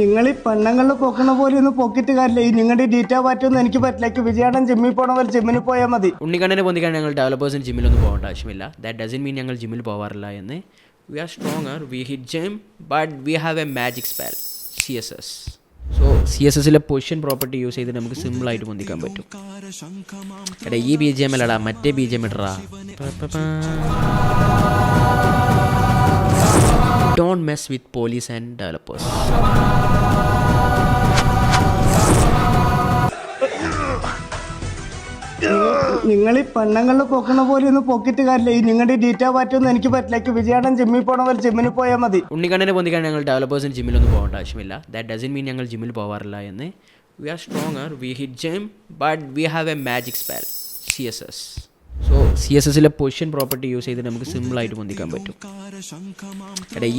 നിങ്ങൾ ഈ പെണ്ണുങ്ങളിൽ പൊക്കണ പോലെ ഒന്ന് പൊക്കിട്ട് കാര്യമില്ല. ഈ നിങ്ങളുടെ ഡീറ്റാ പാറ്റൊന്നും എനിക്ക് പറ്റില്ല. വിജയാടൻ ജിമ്മിൽ പോണ പോലെ ജിമ്മിന് പോയാൽ മതി. ഉണ്ണിക്കണ്ണനെ പൊന്തിക്കാൻ ഞങ്ങൾ ഡെവലപ്പേഴ്സിന് ജിമ്മിലൊന്നും പോകേണ്ട ആവശ്യമില്ല. ദാറ്റ് ഡസൻ മീൻ ഞങ്ങൾ ജിമ്മിൽ പോകാറില്ല എന്ന്. We are stronger, we hit gym, but we have a magic spell CSS. So CSSലെ പൊസിഷൻ പ്രോപ്പർട്ടി യൂസ് ചെയ്ത് നമുക്ക് സിമ്പിളായിട്ട് പൊന്തിക്കാൻ പറ്റും. എടാ ഈ BGM അല്ലടാ, മറ്റേ BGM ഇടറാ. Don't mess with police and developers. നിങ്ങൾ ഈ പെണ്ണുങ്ങളിൽ പൊക്കണ പോലെ ഒന്ന് പൊക്കിട്ട് കാര്യമില്ല. ഈ നിങ്ങളുടെ ഡീറ്റാ പാറ്റൊന്നും എനിക്ക് പറ്റില്ല. വിജയാടൻ ജിമ്മിൽ പോണ പോലെ ജിമ്മിന് പോയാൽ മതി. ഉണ്ണിക്കണ്ണനെ പൊന്തിക്കാൻ ഞങ്ങൾ ഡെവലപ്പേഴ്സിന് ജിമ്മിലൊന്നും പോകേണ്ട ആവശ്യമില്ല. ദാറ്റ് ഡസൻ മീൻ ഞങ്ങൾ ജിമ്മിൽ പോകാറില്ല എന്ന്. We are stronger, we hit gym, but we have a magic spell CSS. So CSSലെ പൊസിഷൻ പ്രോപ്പർട്ടി യൂസ് ചെയ്ത് നമുക്ക് സിമ്പിളായിട്ട് പൊന്തിക്കാൻ പറ്റും. എടാ